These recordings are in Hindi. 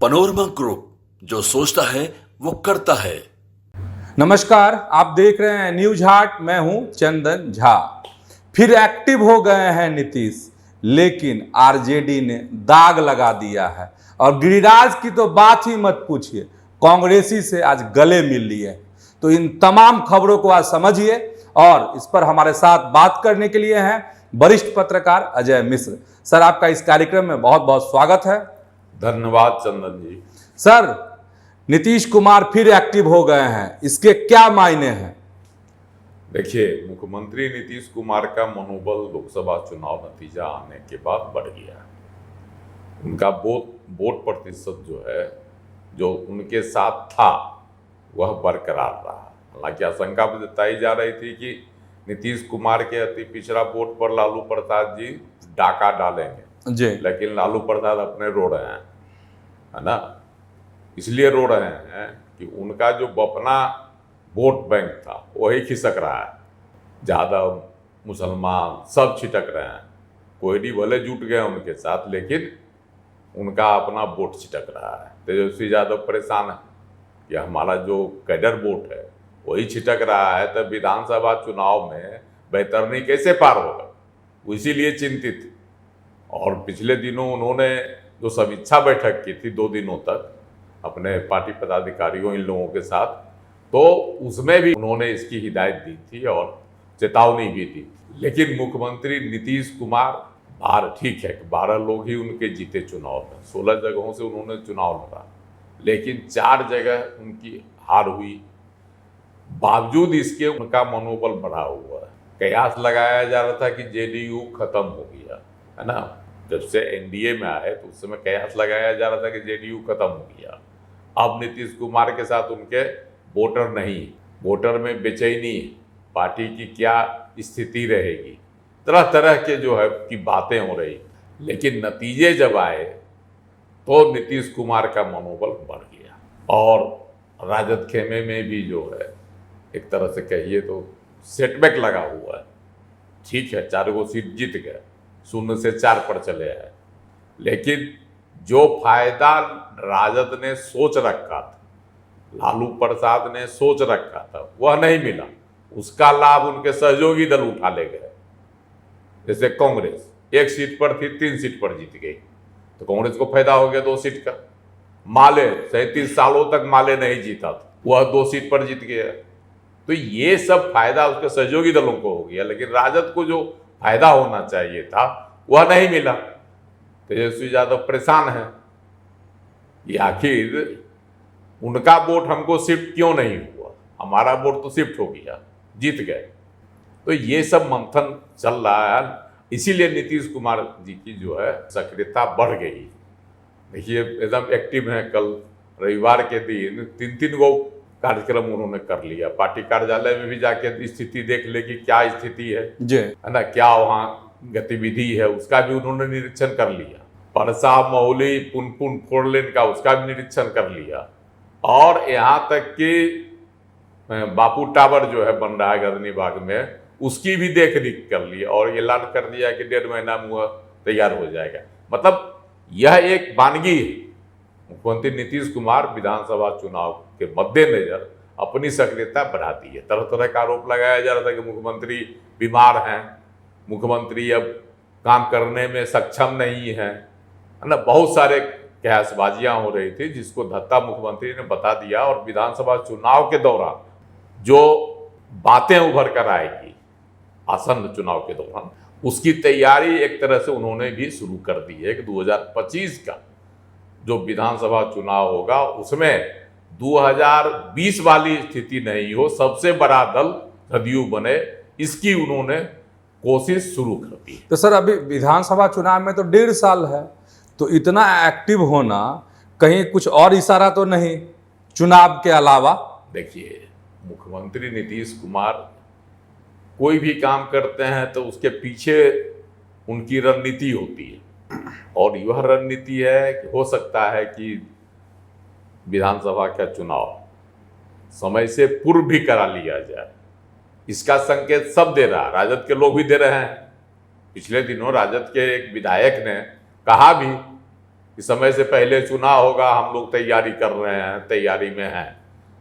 पनोरमा ग्रुप, जो सोचता है वो करता है। नमस्कार, आप देख रहे हैं न्यूज हाट। मैं हूं चंदन झा। फिर एक्टिव हो गए हैं नीतीश, लेकिन आरजेडी ने दाग लगा दिया है। और गिरिराज की तो बात ही मत पूछिए, कांग्रेसी से आज गले मिल लिए। तो इन तमाम खबरों को आज समझिए, और इस पर हमारे साथ बात करने के लिए हैं वरिष्ठ पत्रकार अजय मिश्र। सर, आपका इस कार्यक्रम में बहुत बहुत स्वागत है। धन्यवाद चंदन जी। सर, नीतीश कुमार फिर एक्टिव हो गए हैं, इसके क्या मायने हैं? देखिए, मुख्यमंत्री नीतीश कुमार का मनोबल लोकसभा चुनाव नतीजा आने के बाद बढ़ गया। उनका वोट प्रतिशत जो है, जो उनके साथ था, वह बरकरार रहा। हालांकि आशंका जताई जा रही थी कि नीतीश कुमार के अति पिछड़ा वोट पर लालू प्रसाद जी डाका डालेंगे जी, लेकिन लालू प्रसाद अपने रो रहे हैं, है ना। इसलिए रो रहे हैं कि उनका जो अपना वोट बैंक था वही खिसक रहा है। यादव, मुसलमान सब छिटक रहे हैं। कोयडी भले जुट गए उनके साथ, लेकिन उनका अपना वोट छिटक रहा है। तेजस्वी यादव परेशान है कि हमारा जो कैडर वोट है वही छिटक रहा है, तब विधानसभा चुनाव में बेहतरनी कैसे पार होगा, इसीलिए चिंतित। और पिछले दिनों उन्होंने जो समीक्षा बैठक की थी 2 दिनों तक अपने पार्टी पदाधिकारियों इन लोगों के साथ, तो उसमें भी उन्होंने इसकी हिदायत दी थी और चेतावनी भी दी। लेकिन मुख्यमंत्री नीतीश कुमार ठीक है कि 12 लोग ही उनके जीते चुनाव में, 16 जगहों से उन्होंने चुनाव लड़ा, लेकिन 4 जगह उनकी हार हुई। बावजूद इसके उनका मनोबल बढ़ा हुआ है। कयास लगाया जा रहा था कि जेडीयू खत्म हो गया, है ना। जब से एनडीए में आए तो उस समय कयास लगाया जा रहा था कि जेडीयू खत्म हो गया। अब नीतीश कुमार के साथ उनके वोटर नहीं, वोटर में बेचैनी, पार्टी की क्या स्थिति रहेगी, तरह तरह के जो है की बातें हो रही। लेकिन नतीजे जब आए तो नीतीश कुमार का मनोबल बढ़ गया, और राजद खेमे में भी जो है एक तरह से कहिए तो सेटबैक लगा हुआ है। ठीक है, 4 सीट जीत गए, 0 से 4 पर चले आए, लेकिन जो फायदा राजद ने सोच रखा था, लालू प्रसाद ने सोच रखा था, वह नहीं मिला। उसका लाभ उनके सहयोगी दल उठा ले गए। जैसे कांग्रेस 1 सीट पर थी, 3 सीट पर जीत गई, तो कांग्रेस को फायदा हो गया 2 सीट का। माले 37 सालों तक माले नहीं जीता था, वह 2 सीट पर जीत गया। तो ये सब फायदा उसके सहयोगी दलों को हो गया, लेकिन राजद को जो फायदा होना चाहिए था वह नहीं मिला। तेजस्वी यादव परेशान है कि आखिर उनका वोट हमको शिफ्ट क्यों नहीं हुआ, हमारा वोट तो शिफ्ट हो गया, जीत गए। तो ये सब मंथन चल रहा है, इसीलिए नीतीश कुमार जी की जो है सक्रियता बढ़ गई। देखिए, एकदम एक्टिव हैं। कल रविवार के दिन 3 गो कार्यक्रम उन्होंने कर लिया। पार्टी कार्यालय में भी जाके स्थिति देख ले कि क्या स्थिति है ना, क्या वहाँ गतिविधि है, उसका भी उन्होंने निरीक्षण कर लिया। परसा मौली पुनपुन 4 लेन का उसका भी निरीक्षण कर लिया। और यहाँ तक कि बापू टावर जो है बन रहा है गजनी बाग में, उसकी भी देख रेख कर ली, और ऐलान कर दिया कि 1.5 महीना में वह तैयार हो जाएगा। मतलब यह एक वानगी है। मुख्यमंत्री नीतीश कुमार विधानसभा चुनाव के मद्देनजर अपनी सक्रियता बढ़ा दी है। तरह तरह का आरोप लगाया जा रहा था कि मुख्यमंत्री बीमार हैं, मुख्यमंत्री अब काम करने में सक्षम नहीं है ना। बहुत सारे कयासबाजियां हो रही थी, जिसको धत्ता मुख्यमंत्री ने बता दिया। और विधानसभा चुनाव के दौरान जो बातें उभर कर आएगी आसन्न चुनाव के दौरान, उसकी तैयारी एक तरह से उन्होंने भी शुरू कर दी है कि 2025 का जो विधानसभा चुनाव होगा उसमें 2020 वाली स्थिति नहीं हो, सबसे बड़ा दल जदयू बने, इसकी उन्होंने कोशिश शुरू कर दी। तो सर, अभी विधानसभा चुनाव में तो 1.5 साल है, तो इतना एक्टिव होना कहीं कुछ और इशारा तो नहीं चुनाव के अलावा? देखिए, मुख्यमंत्री नीतीश कुमार कोई भी काम करते हैं तो उसके पीछे उनकी रणनीति होती है, और यह रणनीति है कि हो सकता है कि विधानसभा का चुनाव समय से पूर्व भी करा लिया जाए। इसका संकेत सब दे रहा है, राजद के लोग भी दे रहे हैं। पिछले दिनों राजद के एक विधायक ने कहा भी कि समय से पहले चुनाव होगा, हम लोग तैयारी कर रहे हैं, तैयारी में हैं।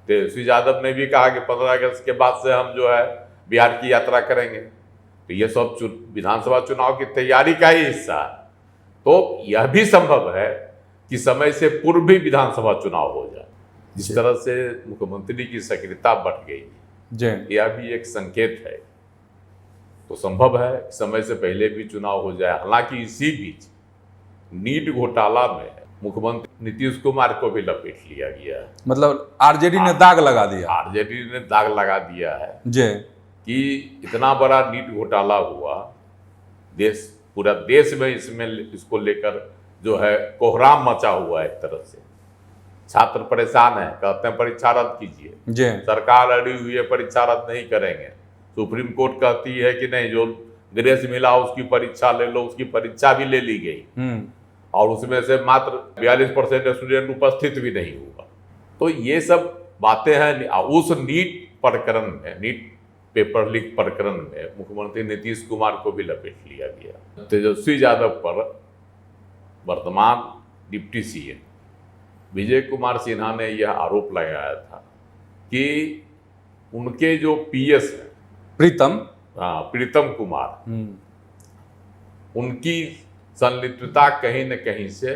तेजस्वी यादव ने भी कहा कि 15 अगस्त के बाद से हम जो है बिहार की यात्रा करेंगे। तो ये सब विधानसभा चुनाव की तैयारी का ही हिस्सा है। तो यह भी संभव है कि समय से पूर्व भी विधानसभा चुनाव हो जाए। जिस तरह से मुख्यमंत्री की सक्रियता बढ़ गई, यह भी एक संकेत है। तो संभव है कि समय से पहले भी चुनाव हो जाए। हालांकि इसी बीच नीट घोटाला में मुख्यमंत्री नीतीश कुमार को भी लपेट लिया गया है। मतलब आरजेडी ने दाग लगा दिया। आरजेडी ने दाग लगा दिया है जी कि इतना बड़ा नीट घोटाला हुआ, पूरा देश में इसको लेकर जो है कोहराम मचा हुआ है। एक तरह से छात्र परेशान है, कहते हैं परीक्षा रद्द कीजिए, जी सरकार अड़ी हुई है परीक्षा रद्द नहीं करेंगे। सुप्रीम कोर्ट कहती है कि नहीं, जो ग्रेस मिला उसकी परीक्षा ले लो, उसकी परीक्षा भी ले ली गई और उसमें से मात्र 42% स्टूडेंट उपस्थित भी नहीं हुआ। तो ये सब बातें हैं। उस नीट प्रकरण में, नीट पेपर लीक प्रकरण में मुख्यमंत्री नीतीश कुमार को भी लपेट लिया गया। तेजस्वी यादव पर वर्तमान डिप्टी सीएम विजय कुमार सिन्हा ने यह आरोप लगाया था कि उनके जो पीएस हैं प्रीतम कुमार, उनकी संलिप्तता कहीं न कहीं से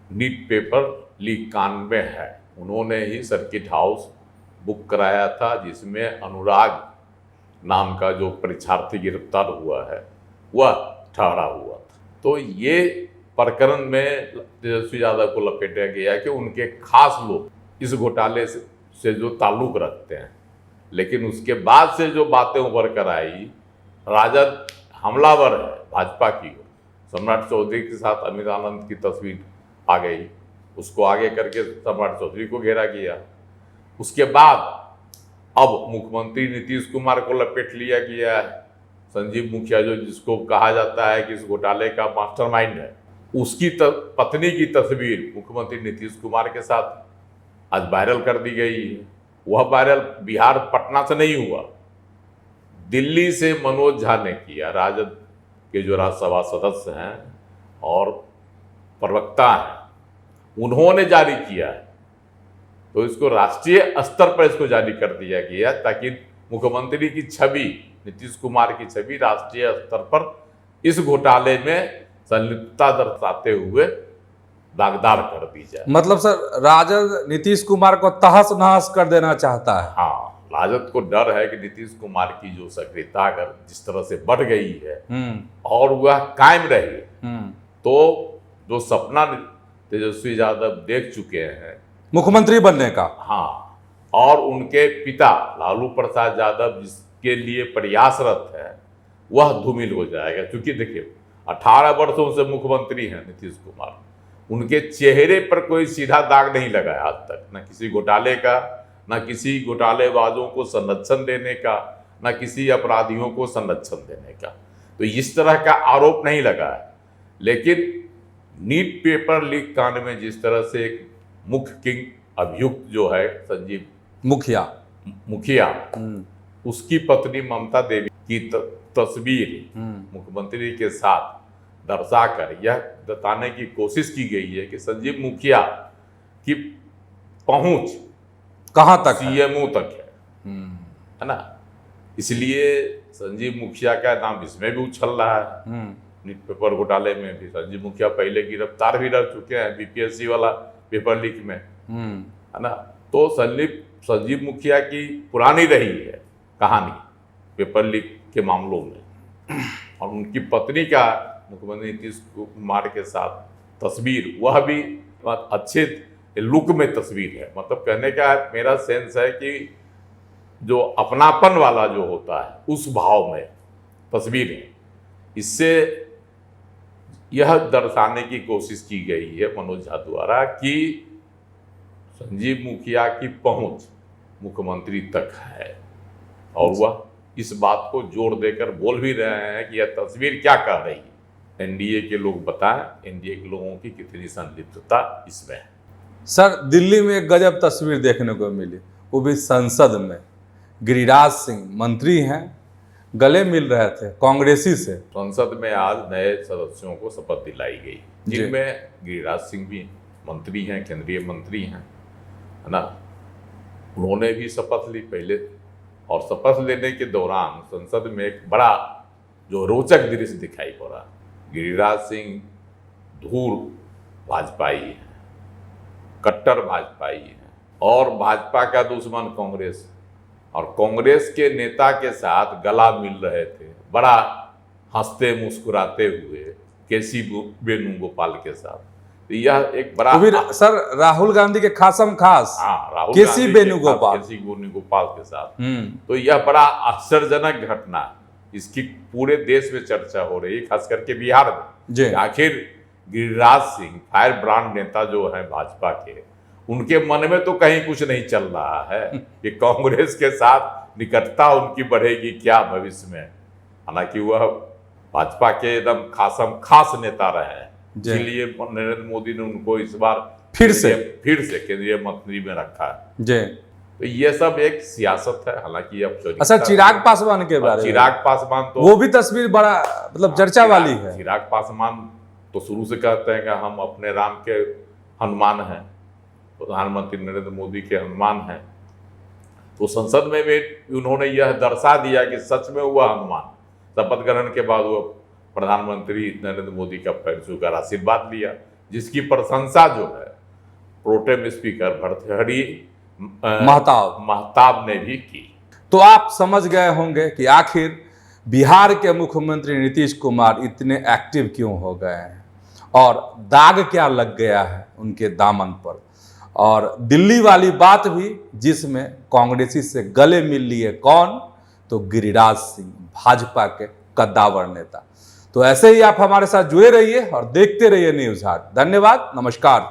नीट पेपर लीक कांड में है। उन्होंने ही सर्किट हाउस बुक कराया था जिसमें अनुराग नाम का जो परीक्षार्थी गिरफ्तार हुआ है वह ठहरा हुआ था। तो ये प्रकरण में तेजस्वी यादव को लपेटा गया कि उनके खास लोग इस घोटाले से जो ताल्लुक रखते हैं। लेकिन उसके बाद से जो बातें उभर कर आई, राजद हमलावर है भाजपा की ओर। सम्राट चौधरी के साथ अमित आनंद की तस्वीर आ गई, उसको आगे करके सम्राट चौधरी को घेरा गया। उसके बाद अब मुख्यमंत्री नीतीश कुमार को लपेट लिया गया है। संजीव मुखिया जो जिसको कहा जाता है कि इस घोटाले का मास्टरमाइंड है, उसकी पत्नी की तस्वीर मुख्यमंत्री नीतीश कुमार के साथ आज वायरल कर दी गई है। वह वायरल बिहार पटना से नहीं हुआ, दिल्ली से मनोज झा ने किया। राजद के जो राज्यसभा सदस्य हैं और प्रवक्ता हैं, उन्होंने जारी किया है। तो इसको राष्ट्रीय स्तर पर इसको जारी कर दिया गया ताकि मुख्यमंत्री की छवि, नीतीश कुमार की छवि राष्ट्रीय स्तर पर इस घोटाले में संलिप्तता दर्शाते हुए दागदार कर दी जाए। मतलब सर राजद नीतीश कुमार को तहस नहस कर देना चाहता है। हाँ, राजद को डर है कि नीतीश कुमार की जो सक्रियता अगर जिस तरह से बढ़ गई है और वह कायम रही, तो जो सपना तेजस्वी यादव देख चुके हैं मुख्यमंत्री बनने का, हाँ, और उनके पिता लालू प्रसाद यादव जिसके लिए प्रयासरत है, वह धूमिल हो जाएगा। क्योंकि देखिए 18 वर्षों से मुख्यमंत्री हैं नीतीश कुमार, उनके चेहरे पर कोई सीधा दाग नहीं लगा आज तक, न किसी घोटाले का, न किसी घोटालेबाजों को संरक्षण देने का, न किसी अपराधियों को संरक्षण देने का। तो इस तरह का आरोप नहीं लगा है। लेकिन नीट पेपर लीक कांड में जिस तरह से एक मुख्य किंग अभियुक्त जो है संजीव मुखिया, उसकी पत्नी ममता देवी की तस्वीर मुख्यमंत्री के साथ दर्शाकर यह बताने की कोशिश की गई है कि संजीव मुखिया की पहुंच कहां तक, सीएमओ तक है ना। इसलिए संजीव मुखिया का नाम इसमें भी उछल रहा है। नीट पेपर घोटाले में भी संजीव मुखिया पहले गिरफ्तार भी रह चुके हैं बीपीएससी वाला पेपर लीक में, है ना। तो संजीव मुखिया की पुरानी रही है कहानी पेपर लीक के मामलों में, और उनकी पत्नी का मुख्यमंत्री नीतीश कुमार के साथ तस्वीर, वह भी अच्छे लुक में तस्वीर है। मतलब कहने का मेरा सेंस है कि जो अपनापन वाला जो होता है उस भाव में तस्वीर है। इससे यह दर्शाने की कोशिश की गई है मनोज झा द्वारा कि संजीव मुखिया की पहुंच मुख्यमंत्री तक है, और वह इस बात को जोर देकर बोल भी रहे हैं कि यह तस्वीर क्या कह रही है। एनडीए के लोग बताएं एनडीए के लोगों की कितनी संलिप्तता इसमें है। सर दिल्ली में एक गजब तस्वीर देखने को मिली, वो भी संसद में। गिरिराज सिंह मंत्री हैं, गले मिल रहे थे कांग्रेसी से। संसद में आज नए सदस्यों को शपथ दिलाई गई, जिनमें गिरिराज सिंह भी मंत्री हैं, केंद्रीय मंत्री हैं, है ना। उन्होंने भी शपथ ली पहले, और शपथ लेने के दौरान संसद में एक बड़ा जो रोचक दृश्य दिखाई पड़ा। गिरिराज सिंह धूर भाजपाई हैं, कट्टर भाजपाई हैं, और भाजपा का दुश्मन कांग्रेस, और कांग्रेस के नेता के साथ गला मिल रहे थे, बड़ा हंसते मुस्कुराते हुए केसी वेणुगोपाल के साथ। तो यह एक बड़ा तो फिर सर राहुल गांधी के खासम खास राहुल केसी वेणुगोपाल के साथ तो यह बड़ा आश्चर्यजनक घटना, इसकी पूरे देश में चर्चा हो रही है, खास करके बिहार में। आखिर गिरिराज सिंह फायर ब्रांड नेता जो है भाजपा के, उनके मन में तो कहीं कुछ नहीं चल रहा है कि कांग्रेस के साथ निकटता उनकी बढ़ेगी क्या भविष्य में। हालांकि वह भाजपा के एकदम खास नेता रहे हैं, इसलिए नरेंद्र मोदी ने उनको इस बार फिर से केंद्रीय मंत्री में रखा है। तो ये सब एक सियासत है। हालांकि अब अच्छा, चिराग पासवान के बारे में, चिराग पासवान तो वो भी तस्वीर बड़ा मतलब चर्चा वाली है। चिराग पासवान तो शुरू से कहते हैं कि हम अपने राम के हनुमान हैं, प्रधानमंत्री नरेंद्र मोदी के हनुमान हैं। तो संसद में भी उन्होंने यह दर्शा दिया कि सच में हुआ हनुमान। शपथ ग्रहण के बाद वो प्रधानमंत्री नरेंद्र मोदी का पैर छूकर आशीर्वाद लिया, जिसकी प्रशंसा जो है प्रोटेम स्पीकर भर्तृहरि महताब ने भी की। तो आप समझ गए होंगे कि आखिर बिहार के मुख्यमंत्री नीतीश कुमार इतने एक्टिव क्यों हो गए हैं और दाग क्या लग गया है उनके दामन पर। और दिल्ली वाली बात भी, जिसमें कांग्रेसी से गले मिल लिए कौन, तो गिरिराज सिंह, भाजपा के कद्दावर नेता। तो ऐसे ही आप हमारे साथ जुड़े रहिए और देखते रहिए न्यूज़ हाट। धन्यवाद, नमस्कार।